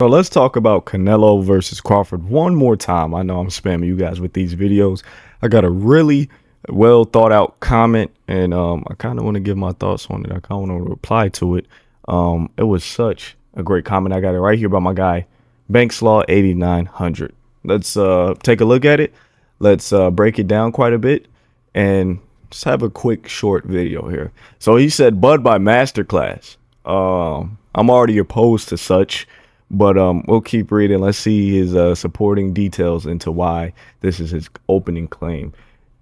So let's talk about Canelo versus Crawford one more time. I know I'm spamming you guys with these videos. I got a really well thought out comment, and I kind of want to give my thoughts on it. I kind of want to reply to it. It was such a great comment. I got it right here by my guy, Bankslaw 8900. Let's take a look at it. Let's break it down quite a bit, and just have a quick short video here. So he said, "Bud by masterclass." I'm already opposed to such. But we'll keep reading. Let's see his supporting details into why this is his opening claim.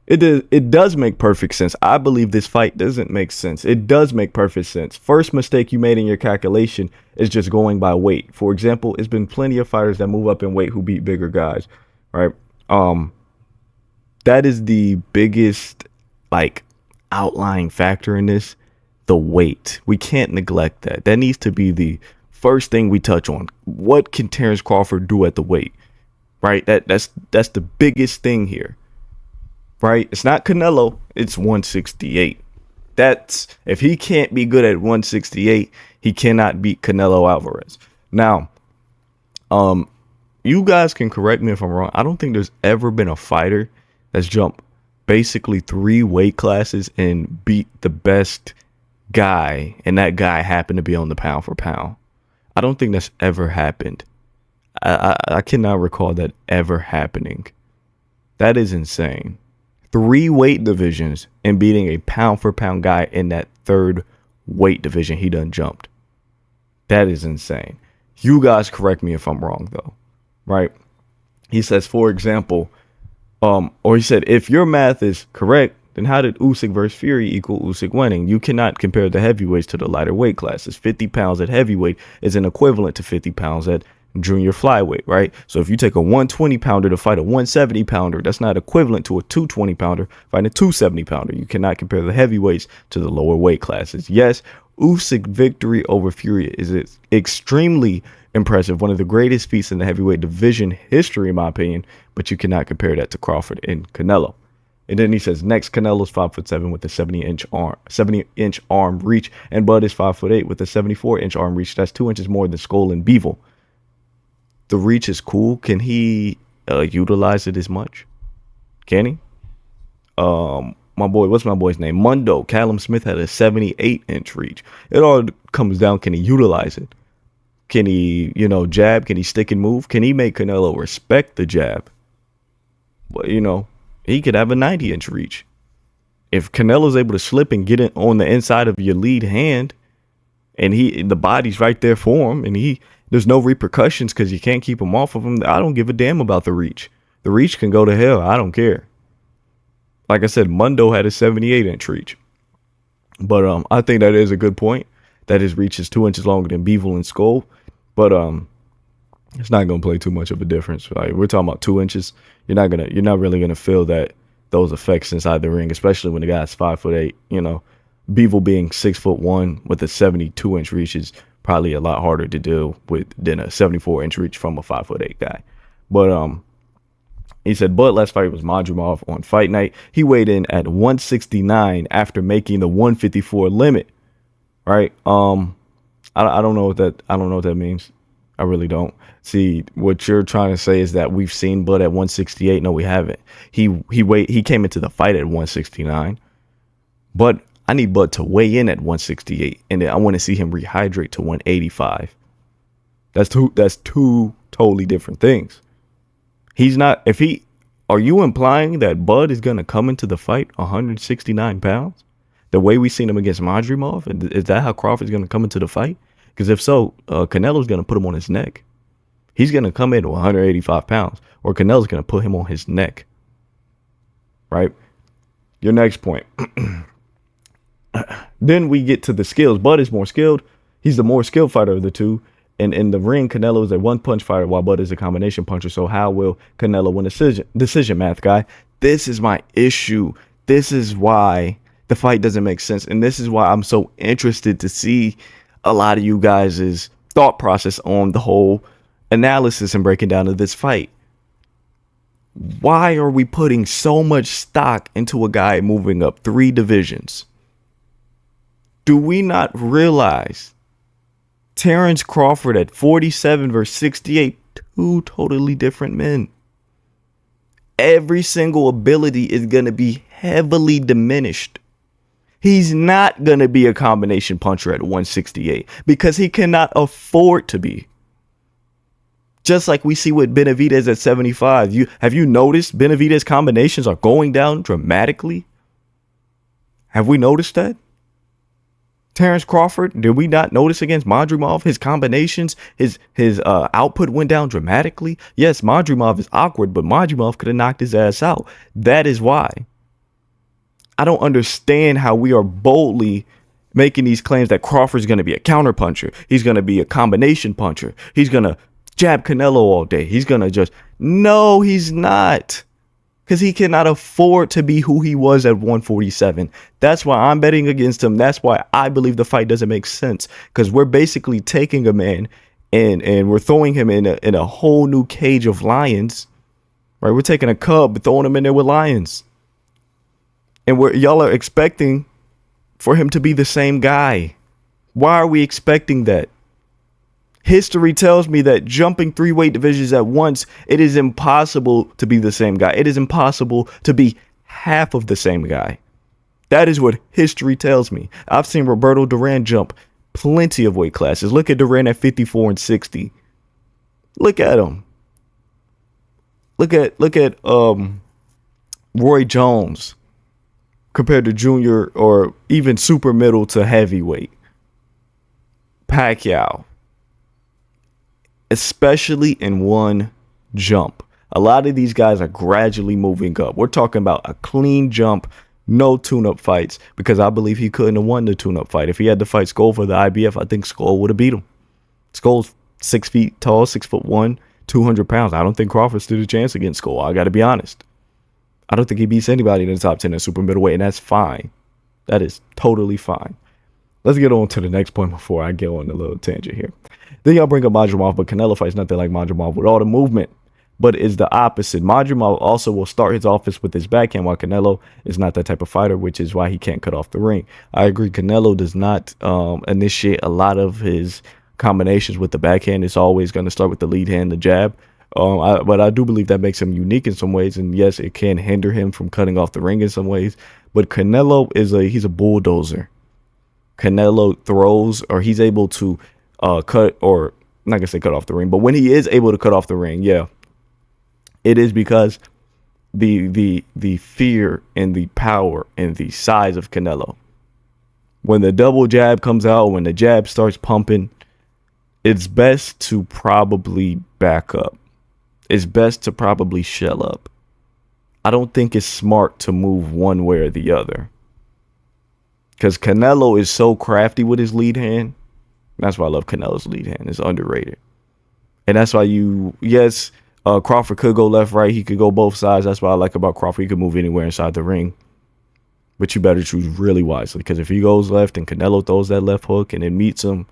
It does make perfect sense. I believe this fight doesn't make sense. It does make perfect sense. First mistake you made in your calculation is just going by weight. For example, it's been plenty of fighters that move up in weight who beat bigger guys, right? That is the biggest outlying factor in this. The weight. We can't neglect that. That needs to be the first thing we touch on. What can Terrence Crawford do at the weight? Right? That's the biggest thing here. Right? It's not Canelo, it's 168. That's if he can't be good at 168, he cannot beat Canelo Alvarez. Now, you guys can correct me if I'm wrong. I don't think there's ever been a fighter that's jumped basically 3 weight classes and beat the best guy, and that guy happened to be on the pound for pound. I don't think that's ever happened. I cannot recall that ever happening. That is insane. 3 weight divisions and beating a pound for pound guy in that 3rd weight division he done jumped. That is insane. You guys correct me if I'm wrong though, right? He says, for example, or he said, if your math is correct, then how did Usyk versus Fury equal Usyk winning? You cannot compare the heavyweights to the lighter weight classes. 50 pounds at heavyweight is an equivalent to 50 pounds at junior flyweight, right? So if you take a 120 pounder to fight a 170 pounder, that's not equivalent to a 220 pounder fighting a 270 pounder. You cannot compare the heavyweights to the lower weight classes. Yes, Usyk victory over Fury is extremely impressive, one of the greatest feats in the heavyweight division history, in my opinion, but you cannot compare that to Crawford and Canelo. And then he says, next, Canelo's 5'7" with a 70-inch arm reach, and Bud is 5'8" with a 74-inch arm reach. That's 2 inches more than Skull and Bevel. The reach is cool. Can he utilize it as much? Can he? My boy, what's my boy's name? Mundo. Callum Smith had a 78-inch reach. It all comes down, can he utilize it? Can he, jab? Can he stick and move? Can he make Canelo respect the jab? Well, he could have a 90-inch reach. If Canelo's able to slip and get it on the inside of your lead hand, and the body's right there for him, and there's no repercussions because you can't keep him off of him, I don't give a damn about the reach. The reach can go to hell. I don't care. Like I said, Mundo had a 78-inch reach. But I think that is a good point, that his reach is 2 inches longer than Bevel and Skull. But it's not gonna play too much of a difference. Like, we're talking about 2 inches. You're not really gonna feel those effects inside the ring, especially when the guy's 5'8". Bevel being 6'1" with a 72-inch reach is probably a lot harder to deal with than a 74-inch reach from a 5'8" guy. But he said, but last fight was Madrimov on fight night. He weighed in at 169 after making the 154 limit. Right? I don't know what that means. I really don't. See, what you're trying to say is that we've seen Bud at 168. No, we haven't. He came into the fight at 169. But I need Bud to weigh in at 168, and then I want to see him rehydrate to 185. That's two totally different things. Are you implying that Bud is gonna come into the fight 169 pounds? The way we seen him against Madrimov? Is that how Crawford's gonna come into the fight? Because if so, Canelo's going to put him on his neck. He's going to come in at 185 pounds, or Canelo's going to put him on his neck. Right? Your next point. Then we get to the skills. Bud is more skilled. He's the more skilled fighter of the two. And in the ring, Canelo is a one-punch fighter, while Bud is a combination puncher. So how will Canelo win a decision, math guy? This is my issue. This is why the fight doesn't make sense. And this is why I'm so interested to see a lot of you guys' thought process on the whole analysis and breaking down of this fight. Why are we putting so much stock into a guy moving up 3 divisions? Do we not realize Terrence Crawford at 47 versus 68, two totally different men. Every single ability is going to be heavily diminished. He's not going to be a combination puncher at 168 because he cannot afford to be. Just like we see with Benavidez at 75. Have you noticed Benavidez combinations are going down dramatically? Have we noticed that? Terrence Crawford, did we not notice against Madrimov his combinations, his output went down dramatically? Yes, Madrimov is awkward, but Madrimov could have knocked his ass out. That is why. I don't understand how we are boldly making these claims that Crawford's going to be a counter puncher. He's going to be a combination puncher. He's going to jab Canelo all day. He's going to just, no, he's not. Because he cannot afford to be who he was at 147. That's why I'm betting against him. That's why I believe the fight doesn't make sense. Because we're basically taking a man and we're throwing him in a whole new cage of lions. Right? We're taking a cub, throwing him in there with lions. And y'all are expecting for him to be the same guy. Why are we expecting that? History tells me that jumping 3 weight divisions at once, it is impossible to be the same guy. It is impossible to be half of the same guy. That is what history tells me. I've seen Roberto Duran jump plenty of weight classes. Look at Duran at 54 and 60. Look at him. Look at Roy Jones compared to junior or even super middle to heavyweight. Pacquiao. Especially in one jump. A lot of these guys are gradually moving up. We're talking about a clean jump, no tune-up fights, because I believe he couldn't have won the tune-up fight. If he had to fight Skull for the IBF, I think Skull would have beat him. Skull's 6 feet tall, 6'1", 200 pounds. I don't think Crawford stood a chance against Skull. I got to be honest. I don't think he beats anybody in the top 10 at super middleweight, and that's fine. That is totally fine. Let's get on to the next point before I get on a little tangent here. Then y'all bring up Madrimov, but Canelo fights nothing like Madrimov with all the movement, but it's the opposite. Madrimov also will start his offense with his backhand, while Canelo is not that type of fighter, which is why he can't cut off the ring. I agree. Canelo does not initiate a lot of his combinations with the backhand. It's always going to start with the lead hand, the jab. But I do believe that makes him unique in some ways, and yes, it can hinder him from cutting off the ring in some ways. But Canelo he's a bulldozer. Canelo throws, or he's able to cut, or I'm not gonna say cut off the ring, but when he is able to cut off the ring, yeah, it is because the fear and the power and the size of Canelo. When the double jab comes out, when the jab starts pumping, it's best to probably back up. It's best to probably shell up. I don't think it's smart to move one way or the other. Because Canelo is so crafty with his lead hand. That's why I love Canelo's lead hand. It's underrated. And that's why Crawford could go left, right. He could go both sides. That's what I like about Crawford. He could move anywhere inside the ring. But you better choose really wisely. Because if he goes left and Canelo throws that left hook and it meets him,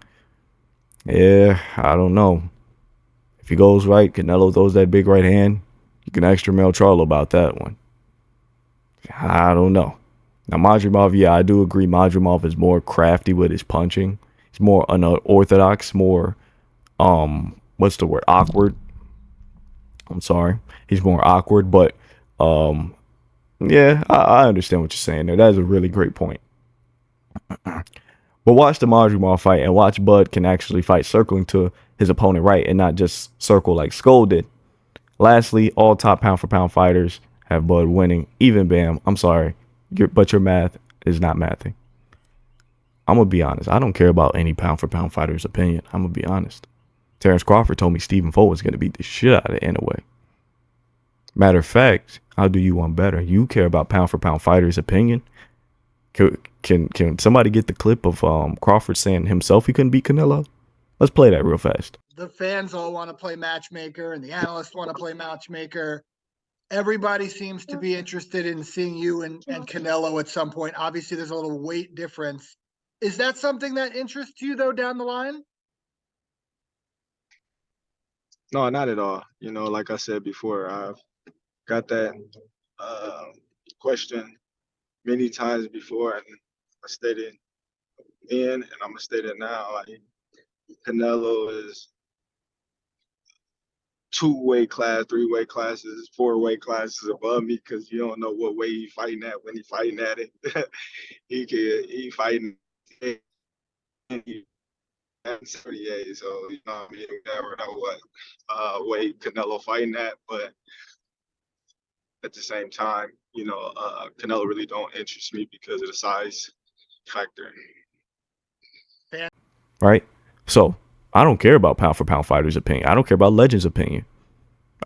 yeah, I don't know. If he goes right, Canelo throws that big right hand, you can ask Mel Charlo about that one. I don't know. Now, Madrimov, yeah, I do agree. Madrimov is more crafty with his punching. He's more unorthodox, more, what's the word? Awkward. I'm sorry. He's more awkward, but, yeah, I understand what you're saying there. That is a really great point. But watch the Madrimov fight and watch Bud can actually fight circling to his opponent right and not just circle like Skull did. Lastly, all top pound for pound fighters have Bud winning. Even Bam, I'm sorry. But your math is not mathing. I'm going to be honest. I don't care about any pound for pound fighter's opinion. I'm going to be honest. Terrence Crawford told me Stephen Foe was going to beat the shit out of Inoue. Matter of fact, I'll do you one better. You care about pound for pound fighter's opinion? Can somebody get the clip of Crawford saying himself he couldn't beat Canelo? Let's play that real fast. The fans all want to play matchmaker, and the analysts want to play matchmaker. Everybody seems to be interested in seeing you and Canelo at some point. Obviously, there's a little weight difference. Is that something that interests you, though, down the line? No, not at all. Like I said before, I've got that question many times before, and I stated then, and I'm gonna state it now. Like, Canelo is 2 weight class, 3 weight classes, 4 weight classes above me because you don't know what way he fighting at when he fighting at it. He fighting at 78, so you know what I mean, you never know what weight Canelo fighting at, but at the same time, Canelo really don't interest me because of the size factor. Right? So I don't care about pound for pound fighters' opinion. I don't care about Legends' opinion.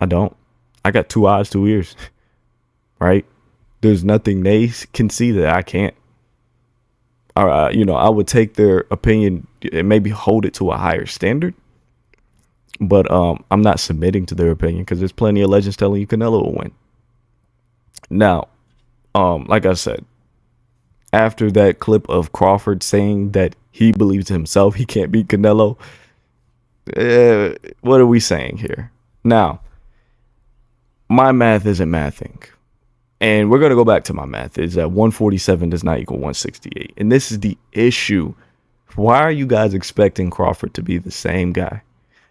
I don't. I got 2 eyes, 2 ears. Right? There's nothing they can see that I can't. I would take their opinion and maybe hold it to a higher standard. But I'm not submitting to their opinion because there's plenty of Legends telling you Canelo will win. Now, like I said, after that clip of Crawford saying that he believes himself he can't beat Canelo, what are we saying here? Now, my math isn't mathing. And we're going to go back to my math. Is that 147 does not equal 168. And this is the issue. Why are you guys expecting Crawford to be the same guy?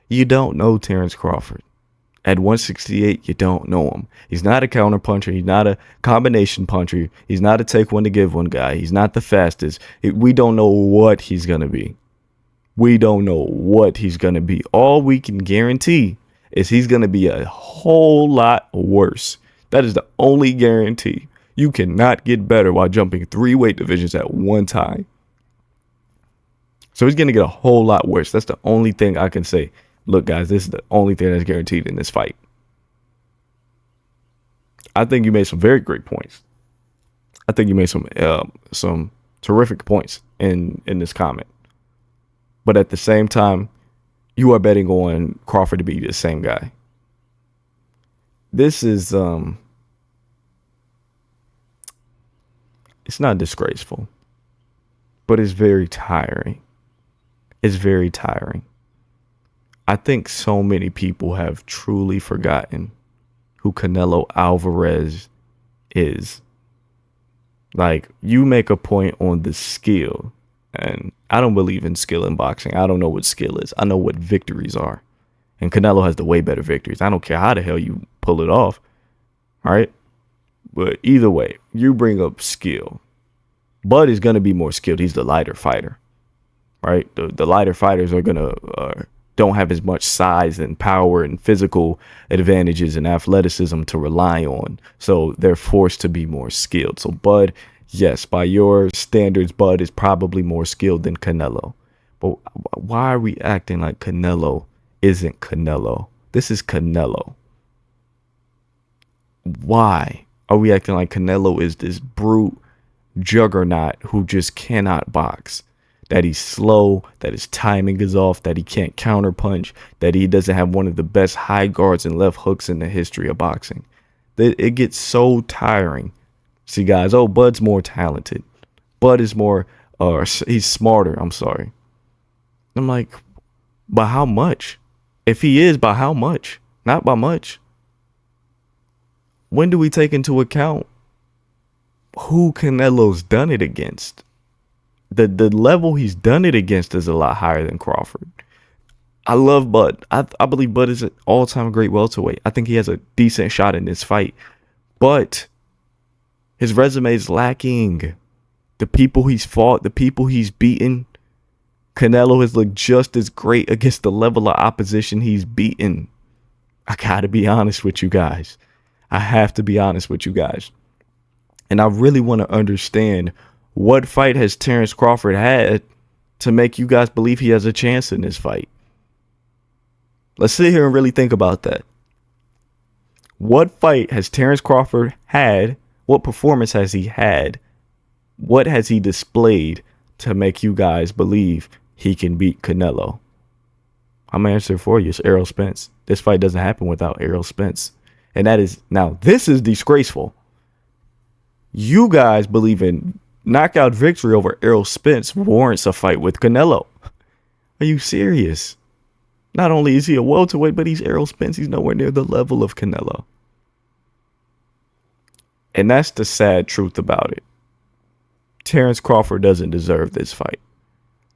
You don't know Terrence Crawford. At 168, you don't know him. He's not a counter puncher. He's not a combination puncher. He's not a take one to give one guy. He's not the fastest. We don't know what he's going to be. We don't know what he's going to be. All we can guarantee is he's going to be a whole lot worse. That is the only guarantee. You cannot get better while jumping 3 weight divisions at one time. So he's going to get a whole lot worse. That's the only thing I can say. Look, guys, this is the only thing that's guaranteed in this fight. I think you made some very great points. I think you made some terrific points in this comment. But at the same time, you are betting on Crawford to be the same guy. This is it's not disgraceful, but it's very tiring. It's very tiring. I think so many people have truly forgotten who Canelo Alvarez is. Like, you make a point on the skill, and I don't believe in skill in boxing. I don't know what skill is. I know what victories are. And Canelo has the way better victories. I don't care how the hell you pull it off. All right? But either way, you bring up skill. Bud is going to be more skilled. He's the lighter fighter. Right? The lighter fighters are going to don't have as much size and power and physical advantages and athleticism to rely on. So they're forced to be more skilled. So Bud, yes, by your standards, Bud is probably more skilled than Canelo. But why are we acting like Canelo isn't Canelo? This is Canelo. Why are we acting like Canelo is this brute juggernaut who just cannot box? That he's slow, that his timing is off, that he can't counterpunch, that he doesn't have one of the best high guards and left hooks in the history of boxing. It gets so tiring. See, guys, Bud's more talented. Bud is more, he's smarter, I'm sorry. I'm like, by how much? If he is, by how much? Not by much. When do we take into account who Canelo's done it against? The level he's done it against is a lot higher than Crawford. I love Bud. I believe Bud is an all-time great welterweight. I think he has a decent shot in this fight. But his resume is lacking. The people he's fought, the people he's beaten, Canelo has looked just as great against the level of opposition he's beaten. I gotta be honest with you guys. I have to be honest with you guys. And I really want to understand, what fight has Terrence Crawford had to make you guys believe he has a chance in this fight? Let's sit here and really think about that. What fight has Terrence Crawford had? What performance has he had? What has he displayed to make you guys believe he can beat Canelo? I'm going to answer for you. It's Errol Spence. This fight doesn't happen without Errol Spence. And that is, now, this is disgraceful. You guys believe in knockout victory over Errol Spence warrants a fight with Canelo. Are you serious? Not only is he a welterweight, but he's Errol Spence. He's nowhere near the level of Canelo. And that's the sad truth about it. Terrence Crawford doesn't deserve this fight.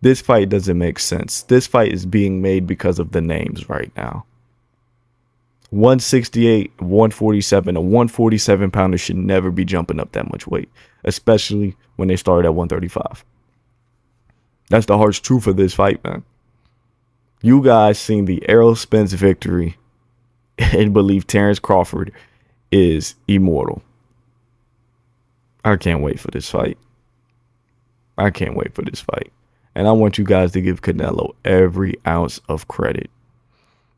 This fight doesn't make sense. This fight is being made because of the names right now. 168, 147, a 147 pounder should never be jumping up that much weight, especially when they started at 135. That's the harsh truth of this fight, man. You guys seen the Errol Spence victory and believe Terrence Crawford is immortal. I can't wait for this fight. I can't wait for this fight. And I want you guys to give Canelo every ounce of credit.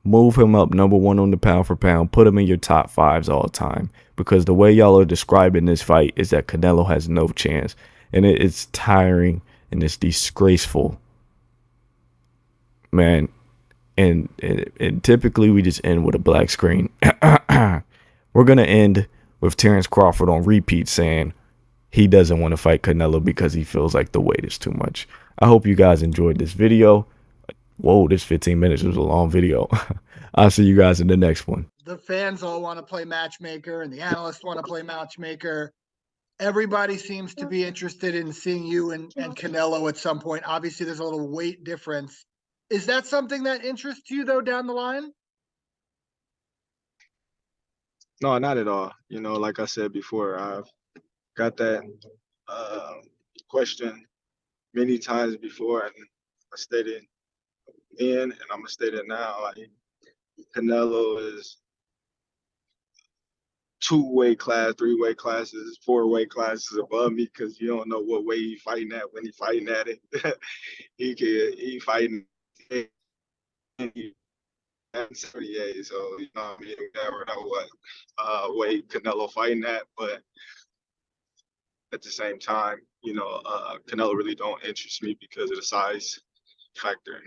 Move him up number one on the pound for pound. Put him in your top fives all time. Because the way y'all are describing this fight is that Canelo has no chance. And it's tiring and it's disgraceful. Man. And typically we just end with a black screen. We're going to end with Terrence Crawford on repeat saying he doesn't want to fight Canelo because he feels like the weight is too much. I hope you guys enjoyed this video. Whoa, this 15 minutes was a long video. I'll see you guys in the next one. The fans all want to play matchmaker and the analysts want to play matchmaker. Everybody seems to be interested in seeing you and Canelo at some point. Obviously, there's a little weight difference. Is that something that interests you, though, down the line? No, not at all. You know, like I said before, I've got that question many times before, and I stated then, and I'm gonna state it now. Like Canelo is 2 weight class, 3 weight classes, 4 weight classes above me because you don't know what weight he fighting at when he fighting at it. he fighting 38, so you know, I mean, you never know what weight Canelo fighting at, but at the same time, you know, Canelo really don't interest me because of the size factor.